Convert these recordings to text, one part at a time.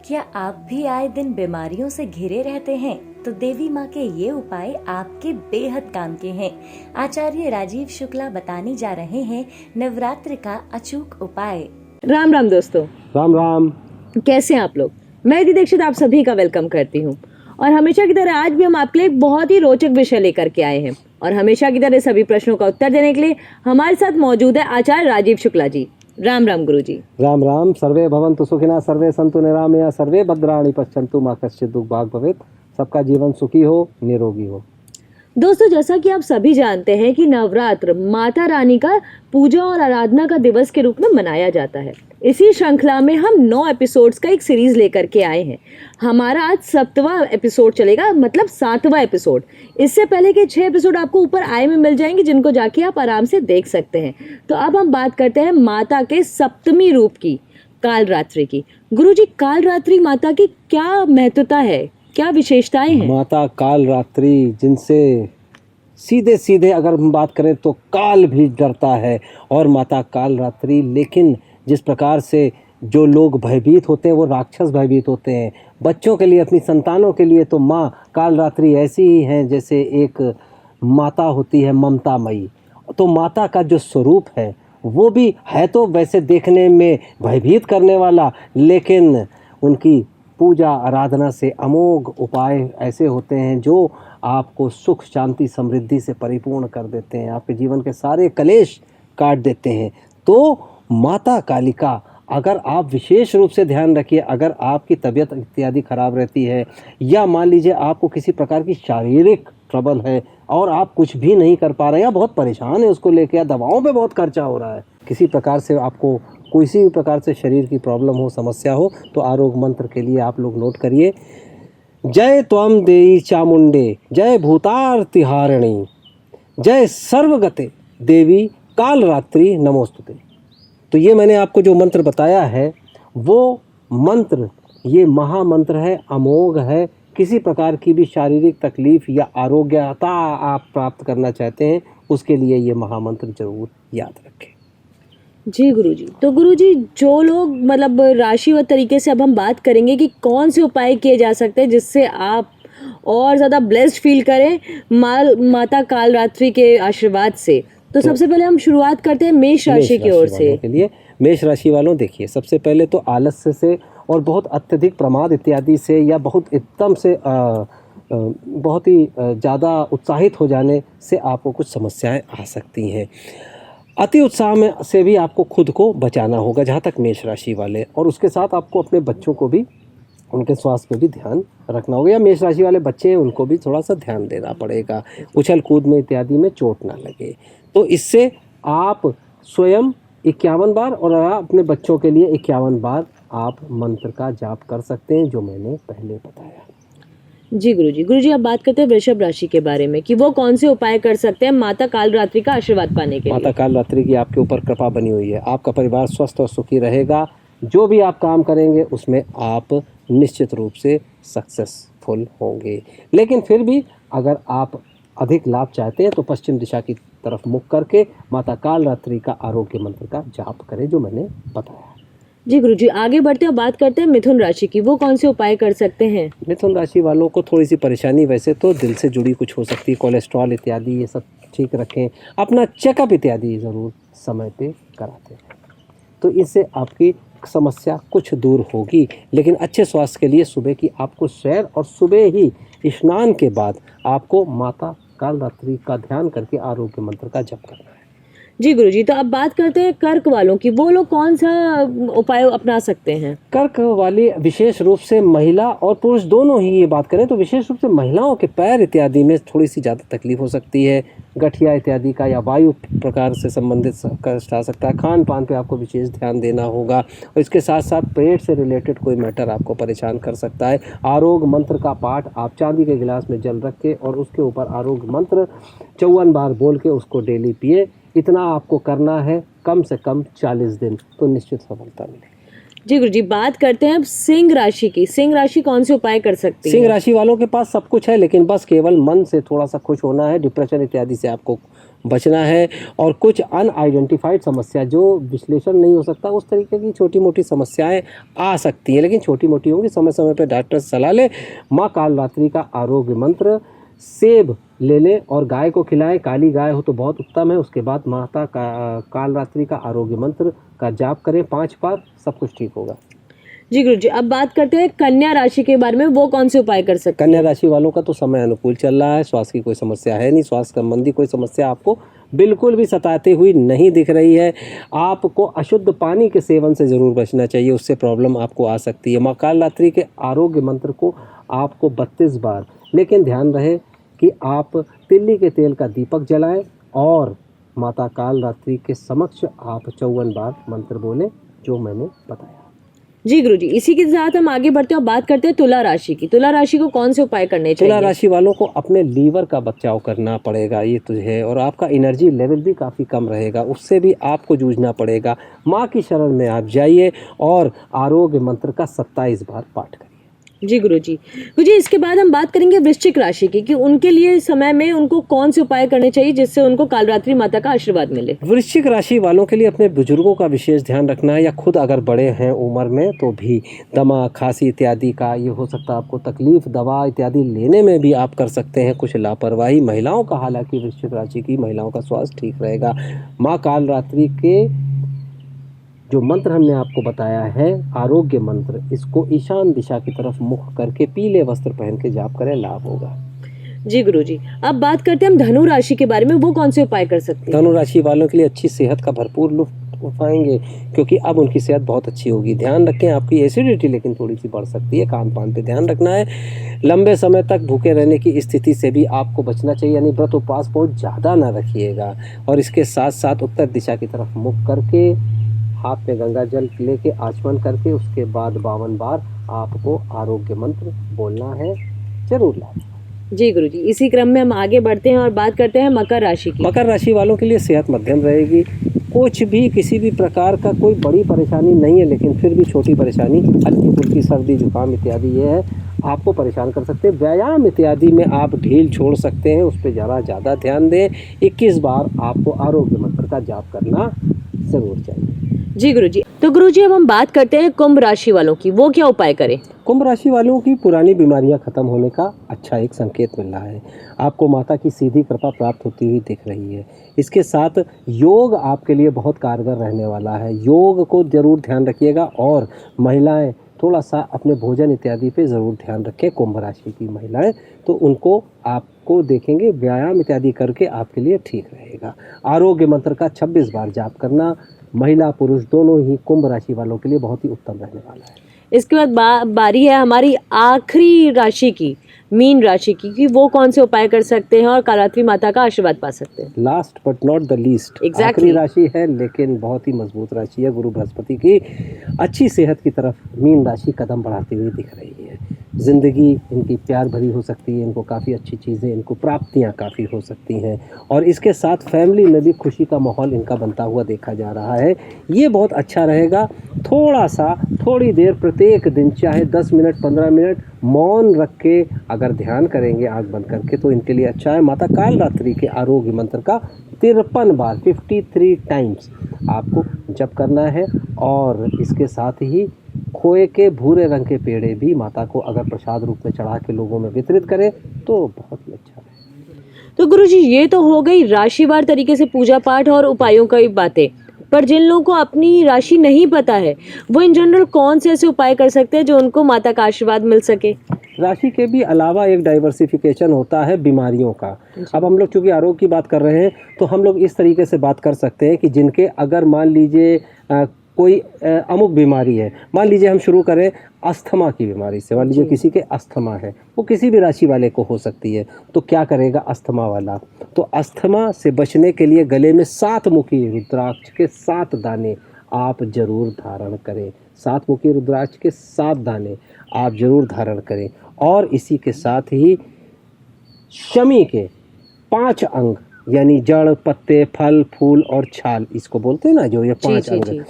क्या आप भी आए दिन बीमारियों से घिरे रहते हैं? तो देवी माँ के ये उपाय आपके बेहद काम के हैं। आचार्य राजीव शुक्ला बताने जा रहे हैं नवरात्र का अचूक उपाय। राम राम दोस्तों। राम राम। कैसे हैं आप लोग? मैं यदि दीक्षित आप सभी का वेलकम करती हूँ और हमेशा की तरह आज भी हम आपके लिए एक बहुत ही रोचक विषय लेकर के आए हैं और हमेशा की तरह सभी प्रश्नों का उत्तर देने के लिए हमारे साथ मौजूद है आचार्य राजीव शुक्ला जी। राम राम गुरु जी। राम राम। सर्वे भवन्तु सुखिनः, सर्वे सन्तु निरामया, सर्वे भद्राणि पश्यन्तु मा कश्चित् दुःख भाग् भवेत्। सबका जीवन सुखी हो, निरोगी हो। दोस्तों, जैसा कि आप सभी जानते हैं कि नवरात्र माता रानी का पूजा और आराधना का दिवस के रूप में मनाया जाता है। इसी श्रृंखला में हम 9 एपिसोड्स का एक सीरीज लेकर के आए हैं। हमारा आज 7वां एपिसोड चलेगा, मतलब 7वां एपिसोड। इससे पहले के 6 एपिसोड आपको ऊपर आय में मिल जाएंगे, जिनको जाके आप आराम से देख सकते हैं। तो अब हम बात करते हैं माता के सप्तमी रूप की, कालरात्रि की। गुरुजी, कालरात्रि माता की क्या महत्वता है, क्या विशेषताएं हैं? माता कालरात्रि, जिनसे सीधे सीधे अगर हम बात करें तो काल भी डरता है, और माता कालरात्रि, लेकिन जिस प्रकार से जो लोग भयभीत होते हैं वो राक्षस भयभीत होते हैं। बच्चों के लिए, अपनी संतानों के लिए तो माँ कालरात्रि ऐसी ही हैं जैसे एक माता होती है ममतामयी। तो माता का जो स्वरूप है वो भी है तो वैसे देखने में भयभीत करने वाला, लेकिन उनकी पूजा आराधना से अमोघ उपाय ऐसे होते हैं जो आपको सुख शांति समृद्धि से परिपूर्ण कर देते हैं, आपके जीवन के सारे कलेश काट देते हैं। तो माता कालिका, अगर आप विशेष रूप से ध्यान रखिए, अगर आपकी तबीयत इत्यादि खराब रहती है, या मान लीजिए आपको किसी प्रकार की शारीरिक ट्रबल है और आप कुछ भी नहीं कर पा रहे हैं या बहुत परेशान है उसको लेकर, या दवाओं पे बहुत खर्चा हो रहा है, किसी प्रकार से आपको किसी भी प्रकार से शरीर की प्रॉब्लम हो, समस्या हो, तो आरोग्य मंत्र के लिए आप लोग नोट करिए, जय त्वं देवी चामुंडे, जय भूतार्तिहारिणी, जय सर्वगते देवी कालरात्रि नमोस्तुते। तो ये मैंने आपको जो मंत्र बताया है वो मंत्र, ये महामंत्र है, अमोघ है। किसी प्रकार की भी शारीरिक तकलीफ या आरोग्यता आप प्राप्त करना चाहते हैं, उसके लिए ये महामंत्र जरूर याद रखें। जी गुरुजी। तो गुरुजी, जो लोग मतलब राशिवत तरीके से अब हम बात करेंगे कि कौन से उपाय किए जा सकते हैं जिससे आप और ज़्यादा ब्लेस्ड फील करें माता कालरात्रि के आशीर्वाद से। तो सबसे पहले हम शुरुआत करते हैं मेष राशि की ओर से। के लिए मेष राशि वालों, देखिए, सबसे पहले तो आलस्य से और बहुत अत्यधिक प्रमाद इत्यादि से, या बहुत एकदम से बहुत ही ज़्यादा उत्साहित हो जाने से आपको कुछ समस्याएं आ सकती हैं। अति उत्साह में से भी आपको खुद को बचाना होगा, जहाँ तक मेष राशि वाले, और उसके साथ आपको अपने बच्चों को भी, उनके स्वास्थ्य पे भी ध्यान रखना होगा। या मेष राशि वाले बच्चे हैं उनको भी थोड़ा सा ध्यान देना पड़ेगा, उछल कूद में इत्यादि में चोट ना लगे। तो इससे आप स्वयं 51 बार और अपने बच्चों के लिए 51 बार आप मंत्र का जाप कर सकते हैं, जो मैंने पहले बताया। जी गुरुजी। गुरुजी, अब बात करते हैं वृषभ राशि के बारे में कि वो कौन से उपाय कर सकते हैं माता कालरात्रि का आशीर्वाद पाने के लिए। माता कालरात्रि की आपके ऊपर कृपा बनी हुई है, आपका परिवार स्वस्थ और सुखी रहेगा। जो भी आप काम करेंगे उसमें आप निश्चित रूप से सक्सेसफुल होंगे। लेकिन फिर भी अगर आप अधिक लाभ चाहते हैं तो पश्चिम दिशा की तरफ मुख करके माता कालरात्रि का आरोग्य मंत्र का जाप करें, जो मैंने बताया। जी गुरुजी, आगे बढ़ते हैं, बात करते हैं मिथुन राशि की। वो कौन से उपाय कर सकते हैं? मिथुन राशि वालों को थोड़ी सी परेशानी वैसे तो दिल से जुड़ी कुछ हो सकती है, कोलेस्ट्रॉल इत्यादि, ये सब ठीक रखें। अपना चेकअप इत्यादि ज़रूर समय पे कराते हैं, तो इससे आपकी समस्या कुछ दूर होगी। लेकिन अच्छे स्वास्थ्य के लिए सुबह की आपको सैर, और सुबह ही स्नान के बाद आपको माता कालरात्रि का ध्यान करके आरोग्य मंत्र का जप करना है। जी गुरुजी। तो अब बात करते हैं कर्क वालों की। वो लोग कौन सा उपाय अपना सकते हैं? कर्क वाले विशेष रूप से महिला और पुरुष दोनों ही ये बात करें तो विशेष रूप से महिलाओं के पैर इत्यादि में थोड़ी सी ज़्यादा तकलीफ हो सकती है, गठिया इत्यादि का या वायु प्रकार से संबंधित कष्ट आ सकता है। खान पान पे आपको विशेष ध्यान देना होगा, और इसके साथ साथ पेट से रिलेटेड कोई मैटर आपको परेशान कर सकता है। आरोग्य मंत्र का पाठ आप चांदी के गिलास में जल रख के और उसके ऊपर आरोग्य मंत्र 54 बार बोल के उसको डेली पिए। इतना आपको करना है, कम से कम 40 दिन, तो निश्चित सफलता मिलेगी। जी गुरुजी, बात करते हैं अब सिंह राशि की। सिंह राशि कौन से उपाय कर सकती है? सिंह राशि वालों के पास सब कुछ है, लेकिन बस केवल मन से थोड़ा सा खुश होना है। डिप्रेशन इत्यादि से आपको बचना है। और कुछ अनआइडेंटिफाइड समस्या जो विश्लेषण नहीं हो सकता, उस तरीके की छोटी मोटी समस्याएं आ सकती हैं, लेकिन छोटी मोटी होंगी। समय समय पर डॉक्टर से सलाह लें। माँ कालरात्रि का आरोग्य मंत्र, सेब ले लें और गाय को खिलाएं। काली गाय हो तो बहुत उत्तम है। उसके बाद माता का कालरात्रि का आरोग्य मंत्र का जाप करें 5 बार, सब कुछ ठीक होगा। जी गुरुजी, अब बात करते हैं कन्या राशि के बारे में, वो कौन से उपाय कर सकते हैं? कन्या राशि वालों का तो समय अनुकूल चल रहा है, स्वास्थ्य की कोई समस्या है नहीं, स्वास्थ्य संबंधी कोई समस्या आपको बिल्कुल भी सताती हुई नहीं दिख रही है। आपको अशुद्ध पानी के सेवन से ज़रूर बचना चाहिए, उससे प्रॉब्लम आपको आ सकती है। माँ कालरात्रि के आरोग्य मंत्र को आपको 32 बार, लेकिन ध्यान रहे कि आप तिल्ली के तेल का दीपक जलाएं और माता कालरात्रि के समक्ष आप 54 बार मंत्र बोलें, जो मैंने बताया। जी गुरुजी, इसी के साथ हम आगे बढ़ते हैं और बात करते हैं तुला राशि की। तुला राशि को कौन से उपाय करने चाहिए? तुला राशि वालों को अपने लीवर का बचाव करना पड़ेगा, ये तो है। और आपका एनर्जी लेवल भी काफ़ी कम रहेगा, उससे भी आपको जूझना पड़ेगा। माँ की शरण में आप जाइए और आरोग्य मंत्र का 27 बार पाठ करिए। जी गुरुजी, इसके बाद हम बात करेंगे वृश्चिक राशि की, कि उनके लिए समय में उनको कौन से उपाय करने चाहिए जिससे उनको कालरात्रि माता का आशीर्वाद मिले। वृश्चिक राशि वालों के लिए अपने बुजुर्गों का विशेष ध्यान रखना है, या खुद अगर बड़े हैं उम्र में तो भी दमा, खांसी इत्यादि का ये हो सकता है आपको तकलीफ, दवा इत्यादि लेने में भी आप कर सकते हैं कुछ लापरवाही। महिलाओं का, हालांकि वृश्चिक राशि की महिलाओं का स्वास्थ्य ठीक रहेगा। माँ कालरात्रि के जो मंत्र हमने आपको बताया है, आरोग्य मंत्र, इसको ईशान दिशा की तरफ मुख करके पीले वस्त्र पहन के जाप करें, लाभ होगा। जी गुरुजी, अब बात करते हैं हम धनु राशि के बारे में, वो कौन से उपाय कर सकते हैं? धनु राशि वालों के लिए अच्छी सेहत का भरपूर लुत्फ उठाएंगे, क्योंकि अब उनकी सेहत बहुत अच्छी होगी। ध्यान रखें, आपकी एसिडिटी लेकिन थोड़ी सी बढ़ सकती है, खान पान पे ध्यान रखना है। लंबे समय तक भूखे रहने की स्थिति से भी आपको बचना चाहिए, यानी व्रत उपवास बहुत ज़्यादा ना रखिएगा। और इसके साथ साथ उत्तर दिशा की तरफ मुख करके, हाथ में गंगा जल लेके आचमन करके, उसके बाद 52 बार आपको आरोग्य मंत्र बोलना है, जरूर लाभ। जी गुरुजी, इसी क्रम में हम आगे बढ़ते हैं और बात करते हैं मकर राशि की। मकर राशि वालों के लिए सेहत मध्यम रहेगी, कुछ भी किसी भी प्रकार का कोई बड़ी परेशानी नहीं है, लेकिन फिर भी छोटी परेशानी, हल्की फुल्की सर्दी जुकाम इत्यादि ये है, आपको परेशान कर सकते हैं। व्यायाम इत्यादि में आप ढील छोड़ सकते हैं, उस पर ज़्यादा ध्यान दें। 21 बार आपको आरोग्य मंत्र का जाप करना जरूर चाहिए। जी गुरुजी, तो गुरुजी अब हम बात करते हैं कुंभ राशि वालों की, वो क्या उपाय करें? कुंभ राशि वालों की पुरानी बीमारियां खत्म होने का अच्छा एक संकेत मिल रहा है। आपको माता की सीधी कृपा प्राप्त होती हुई दिख रही है। इसके साथ योग आपके लिए बहुत कारगर रहने वाला है, योग को जरूर ध्यान रखिएगा। और महिलाएं थोड़ा सा अपने भोजन इत्यादि पे ज़रूर ध्यान रखें। कुंभ राशि की महिलाएं तो उनको आपको देखेंगे व्यायाम इत्यादि करके आपके लिए ठीक रहेगा। आरोग्य मंत्र का 26 बार जाप करना महिला पुरुष दोनों ही कुंभ राशि वालों के लिए बहुत ही उत्तम रहने वाला है। इसके बाद बारी है हमारी आखिरी राशि की, मीन राशि की, कि वो कौन से उपाय कर सकते हैं और कालरात्रि माता का आशीर्वाद पा सकते हैं? Last but not the least, Exactly. आखिरी राशि है लेकिन बहुत ही मजबूत राशि है। गुरु बृहस्पति की अच्छी सेहत की तरफ मीन राशि कदम बढ़ाती हुई दिख रही है। ज़िंदगी इनकी प्यार भरी हो सकती है, इनको काफ़ी अच्छी चीज़ें, इनको प्राप्तियां काफ़ी हो सकती हैं। और इसके साथ फैमिली में भी खुशी का माहौल इनका बनता हुआ देखा जा रहा है। ये बहुत अच्छा रहेगा। थोड़ी देर प्रत्येक दिन, चाहे 10 मिनट 15 मिनट मौन रख के अगर ध्यान करेंगे आँख बंद करके, तो इनके लिए अच्छा है। माता कालरात्रि के आरोग्य मंत्र का 53 बार 53 टाइम्स आपको जप करना है। और इसके साथ ही खोए के भूरे रंग के पेड़े भी माता को अगर प्रसाद रूप में चढ़ा के लोगों में वितरित करें तो बहुत ही अच्छा है। तो गुरुजी, ये तो हो गई राशिवार तरीके से पूजा पाठ और उपायों की बातें, पर जिन लोगों को अपनी राशि नहीं पता है, वो इन जनरल कौन से ऐसे उपाय कर सकते हैं जो उनको माता का आशीर्वाद मिल सके? राशि के भी अलावा एक डाइवर्सिफिकेशन होता है बीमारियों का। अब हम लोग चूंकि आरोग्य की बात कर रहे हैं, तो हम लोग इस तरीके से बात कर सकते हैं कि जिनके अगर मान लीजिए कोई अमुक बीमारी है, मान लीजिए हम शुरू करें अस्थमा की बीमारी से। मान लीजिए किसी के अस्थमा है, वो किसी भी राशि वाले को हो सकती है, तो क्या करेगा अस्थमा वाला? तो अस्थमा से बचने के लिए गले में 7 मुखी रुद्राक्ष के 7 दाने आप जरूर धारण करें। 7 मुखी रुद्राक्ष के 7 दाने आप जरूर धारण करें। और इसी के साथ ही शमी के 5 अंग, यानी जड़, पत्ते, फल, फूल और छाल, इसको बोलते हैं ना, जो ये 5 अंग,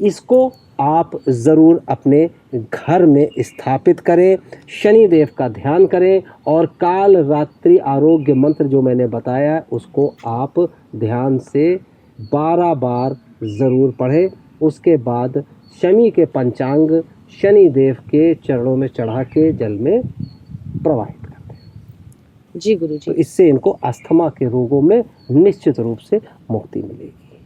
इसको आप ज़रूर अपने घर में स्थापित करें। शनि देव का ध्यान करें और काल रात्रि आरोग्य मंत्र जो मैंने बताया उसको आप ध्यान से 12 बार ज़रूर पढ़ें। उसके बाद शनि के पंचांग शनि देव के चरणों में चढ़ा के जल में प्रवाहित करते हैं। जी गुरु जी। तो इससे इनको अस्थमा के रोगों में निश्चित रूप से मुक्ति मिलेगी।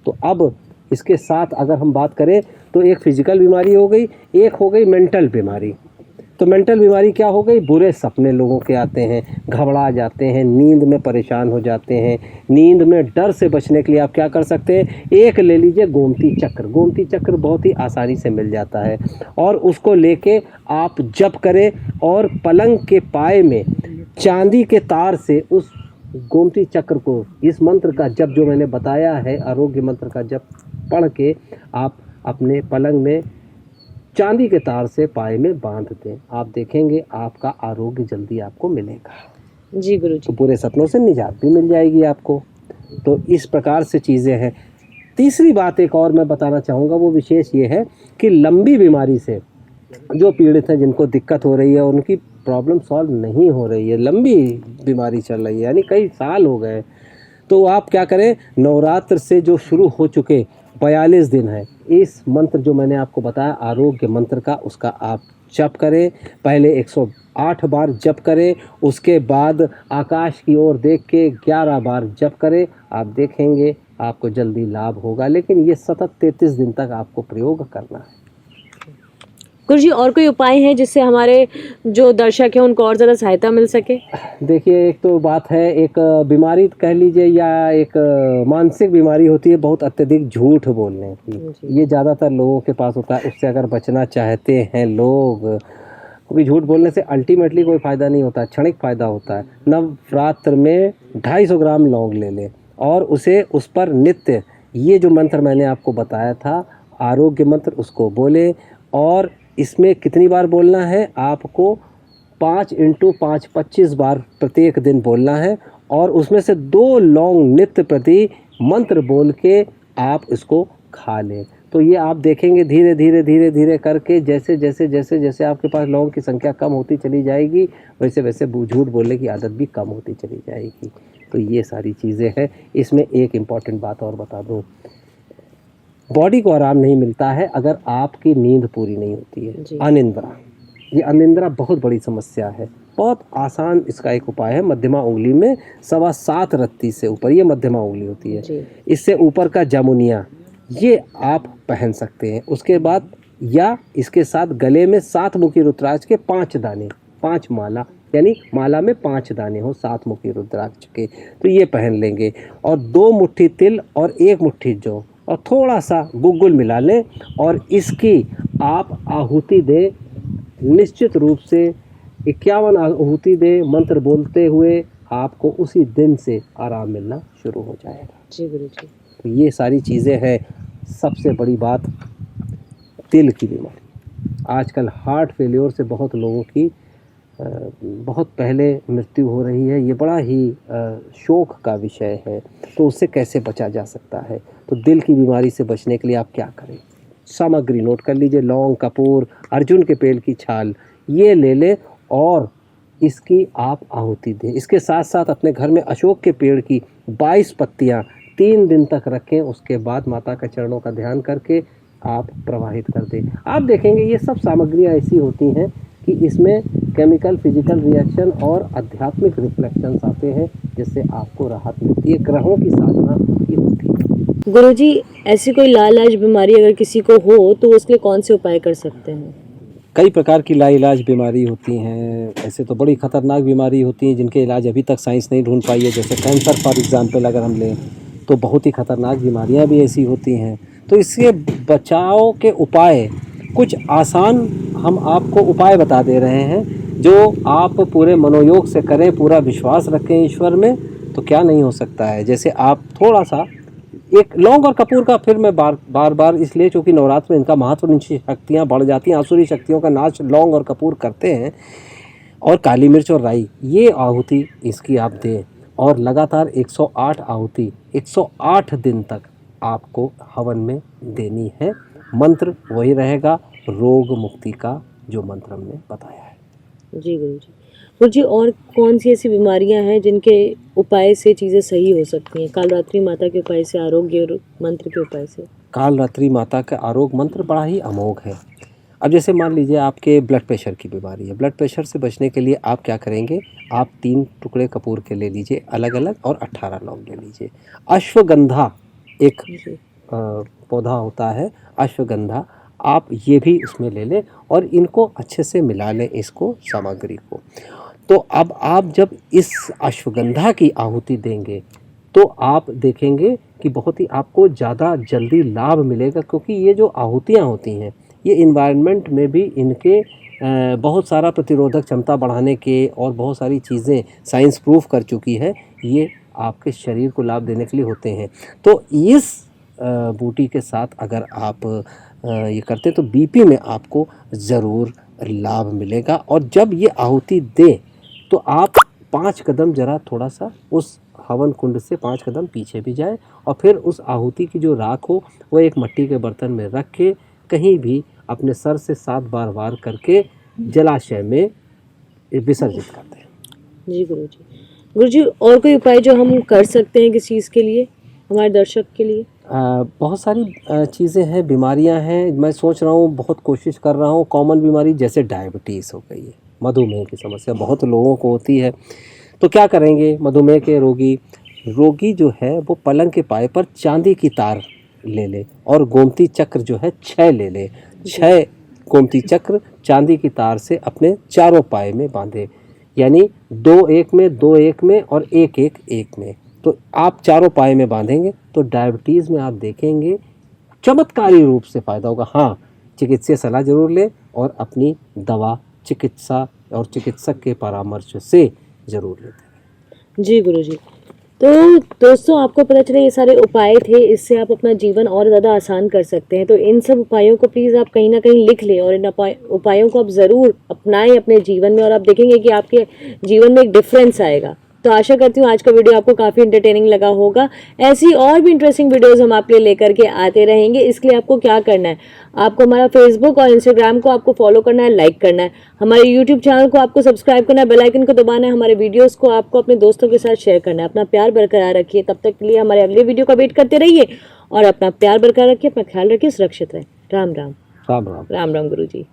तो अब इसके साथ अगर हम बात करें तो एक फिजिकल बीमारी हो गई, एक हो गई मेंटल बीमारी। तो मेंटल बीमारी क्या हो गई? बुरे सपने लोगों के आते हैं, घबरा जाते हैं, नींद में परेशान हो जाते हैं। नींद में डर से बचने के लिए आप क्या कर सकते हैं? एक ले लीजिए गोमती चक्र। गोमती चक्र बहुत ही आसानी से मिल जाता है और उसको लेके आप जप करें और पलंग के पाए में चांदी के तार से उस गोमती चक्र को, इस मंत्र का जप जो मैंने बताया है, आरोग्य मंत्र का जप पढ़ के आप अपने पलंग में चांदी के तार से पाए में बांध दें। आप देखेंगे आपका आरोग्य जल्दी आपको मिलेगा। जी गुरु जी। तो बुरे सपनों से निजात भी मिल जाएगी आपको। तो इस प्रकार से चीज़ें हैं। तीसरी बात एक और मैं बताना चाहूँगा, वो विशेष ये है कि लंबी बीमारी से जो पीड़ित हैं, जिनको दिक्कत हो रही है, उनकी प्रॉब्लम सॉल्व नहीं हो रही है, लंबी बीमारी चल रही है, यानी कई साल हो गए, तो आप क्या करें? नवरात्र से जो शुरू हो चुके 42 दिन है, इस मंत्र जो मैंने आपको बताया आरोग्य मंत्र का, उसका आप जप करें। पहले 108 बार जप करें, उसके बाद आकाश की ओर देख के 11 बार जप करें। आप देखेंगे आपको जल्दी लाभ होगा, लेकिन ये सतत 33 दिन तक आपको प्रयोग करना है। गुरु जी, और कोई उपाय है जिससे हमारे जो दर्शक हैं उनको और ज़्यादा सहायता मिल सके? देखिए, एक तो बात है, एक बीमारी कह लीजिए या एक मानसिक बीमारी होती है बहुत अत्यधिक झूठ बोलने की। ये ज़्यादातर लोगों के पास होता है। उससे अगर बचना चाहते हैं लोग, क्योंकि झूठ बोलने से अल्टीमेटली कोई फ़ायदा नहीं होता, क्षणिक फ़ायदा होता है। नवरात्र में 250 ग्राम लौंग ले लें और उसे उस पर नित्य ये जो मंत्र मैंने आपको बताया था आरोग्य मंत्र, उसको बोले। और इसमें कितनी बार बोलना है आपको? 5 × 5 25 बार प्रत्येक दिन बोलना है और उसमें से 2 लौंग नित्य प्रति मंत्र बोल के आप इसको खा लें। तो ये आप देखेंगे धीरे धीरे धीरे धीरे करके जैसे जैसे जैसे जैसे आपके पास लौंग की संख्या कम होती चली जाएगी, वैसे वैसे झूठ बोलने की आदत भी कम होती चली जाएगी। तो ये सारी चीज़ें हैं। इसमें एक इम्पॉर्टेंट बात और बता दूँ, बॉडी को आराम नहीं मिलता है अगर आपकी नींद पूरी नहीं होती है। अनिंद्रा, ये अनिंद्रा बहुत बड़ी समस्या है। बहुत आसान इसका एक उपाय है, मध्यमा उंगली में 7.25 रत्ती से ऊपर, ये मध्यमा उंगली होती है, इससे ऊपर का जामुनिया ये आप पहन सकते हैं। उसके बाद या इसके साथ गले में 7 मुखी रुद्राक्ष के 5 दाने, 5 माला, यानी माला में 5 दाने हो 7 मुखी रुद्राक्ष के, तो ये पहन लेंगे। और 2 मुट्ठी तिल और 1 मुट्ठी जौ और थोड़ा सा गुग्गुल मिला लें और इसकी आप आहुति दें। निश्चित रूप से 51 आहुति दें मंत्र बोलते हुए, आपको उसी दिन से आराम मिलना शुरू हो जाएगा। जी गुरु जी। तो ये सारी चीज़ें हैं। सबसे बड़ी बात, तिल की बीमारी, आजकल हार्ट फेल्योर से बहुत लोगों की बहुत पहले मृत्यु हो रही है। ये बड़ा ही शोक का विषय है। तो उससे कैसे बचा जा सकता है? तो दिल की बीमारी से बचने के लिए आप क्या करें? सामग्री नोट कर लीजिए, लौंग, कपूर, अर्जुन के पेड़ की छाल ये ले लें और इसकी आप आहुति दें। इसके साथ साथ अपने घर में अशोक के पेड़ की 22 पत्तियाँ 3 दिन तक रखें। उसके बाद माता के चरणों का ध्यान करके आप प्रवाहित कर दें। आप देखेंगे ये सब सामग्रियाँ ऐसी होती हैं कि इसमें केमिकल, फिजिकल रिएक्शन और आध्यात्मिक रिफ्लेक्शंस आते हैं, जिससे आपको राहत मिलती है। ग्रहों की साधना की होती है। गुरुजी, ऐसी कोई लाइलाज बीमारी अगर किसी को हो तो उसके लिए कौन से उपाय कर सकते हैं? कई प्रकार की लाइलाज बीमारी होती हैं। ऐसे तो बड़ी खतरनाक बीमारी होती हैं जिनके इलाज अभी तक साइंस नहीं ढूंढ पाई है। जैसे कैंसर फॉर एग्जांपल अगर हम लें तो बहुत ही खतरनाक बीमारियां भी ऐसी होती हैं। तो इसके बचाव के उपाय कुछ आसान हम आपको उपाय बता दे रहे हैं, जो आप पूरे मनोयोग से करें, पूरा विश्वास रखें ईश्वर में, तो क्या नहीं हो सकता है। जैसे आप थोड़ा सा एक लौंग और कपूर का फिर मैं बार बार इसलिए क्योंकि नवरात्र में इनका महत्व, नीची शक्तियाँ बढ़ जाती हैं, आसुरी शक्तियों का नाश लौंग और कपूर करते हैं। और काली मिर्च और राई ये आहुति इसकी आप दें और लगातार 108 आहुति 108 दिन तक आपको हवन में देनी है। मंत्र वही रहेगा, रोग मुक्ति का जो मंत्र हमने बताया है। जी गुरु जी, और कौन सी ऐसी बीमारियां हैं जिनके उपाय से चीज़ें सही हो सकती हैं? कालरात्रि माता के उपाय से, आरोग्य मंत्र के उपाय से? कालरात्रि माता का आरोग्य मंत्र बड़ा ही अमोघ है। अब जैसे मान लीजिए आपके ब्लड प्रेशर की बीमारी है, ब्लड प्रेशर से बचने के लिए आप क्या करेंगे, आप 3 टुकड़े कपूर के ले लीजिए अलग अलग, और 18 लौंग ले लीजिए। अश्वगंधा एक पौधा होता है, अश्वगंधा, आप ये भी उसमें ले लें और इनको अच्छे से मिला लें, इसको सामग्री को। तो अब आप जब इस अश्वगंधा की आहुति देंगे तो आप देखेंगे कि बहुत ही आपको ज़्यादा जल्दी लाभ मिलेगा, क्योंकि ये जो आहुतियाँ होती हैं ये इन्वायरमेंट में भी इनके बहुत सारा प्रतिरोधक क्षमता बढ़ाने के और बहुत सारी चीज़ें साइंस प्रूफ कर चुकी है, ये आपके शरीर को लाभ देने के लिए होते हैं। तो इस बूटी के साथ अगर आप ये करते तो बीपी में आपको ज़रूर लाभ मिलेगा। और जब ये आहुति दें तो आप 5 कदम ज़रा थोड़ा सा उस हवन कुंड से 5 कदम पीछे भी जाएं, और फिर उस आहुति की जो राख हो वो एक मिट्टी के बर्तन में रख के कहीं भी अपने सर से 7 बार वार करके जलाशय में विसर्जित कर दें। जी गुरु जी, और कोई उपाय जो हम कर सकते हैं किस चीज़ के लिए, हमारे दर्शक के लिए? बहुत सारी चीज़ें हैं, बीमारियां हैं। मैं सोच रहा हूँ, बहुत कोशिश कर रहा हूँ। कॉमन बीमारी जैसे डायबिटीज़ हो गई है, मधुमेह की समस्या बहुत लोगों को होती है, तो क्या करेंगे? मधुमेह के रोगी जो है वो पलंग के पाए पर चांदी की तार ले ले और गोमती चक्र जो है 6 ले ले। 6 गोमती चक्र चांदी की तार से अपने चारों पाए में बांधे, यानी 2 एक में, 2 एक में और 1 एक एक में। तो आप चारों पाए में बांधेंगे तो डायबिटीज़ में आप देखेंगे चमत्कारी रूप से फ़ायदा होगा। हाँ, चिकित्सीय सलाह जरूर लें और अपनी दवा चिकित्सा और चिकित्सक के परामर्श से ज़रूर लेते हैं। जी गुरुजी, तो दोस्तों आपको पता चले ये सारे उपाय थे, इससे आप अपना जीवन और ज़्यादा आसान कर सकते हैं। तो इन सब उपायों को प्लीज़ आप कहीं ना कहीं लिख लें और इन उपायों को आप ज़रूर अपनाएं अपने जीवन में, और आप देखेंगे कि आपके जीवन में एक डिफरेंस आएगा। तो आशा करती हूँ आज का वीडियो आपको काफ़ी इंटरटेनिंग लगा होगा। ऐसी और भी इंटरेस्टिंग वीडियोस हम आपके लिए लेकर के आते रहेंगे। इसके लिए आपको क्या करना है, आपको हमारा फेसबुक और इंस्टाग्राम को आपको फॉलो करना है, लाइक करना है, हमारे यूट्यूब चैनल को आपको सब्सक्राइब करना है, बेल आइकन को दबाना है, हमारे वीडियोस को आपको अपने दोस्तों के साथ शेयर करना है। अपना प्यार बरकरार रखिए, तब तक के लिए हमारे अगले वीडियो का वेट करते रहिए और अपना प्यार बरकरार रखिए, अपना ख्याल रखिए, सुरक्षित रहें। राम राम। राम राम। राम राम गुरु जी।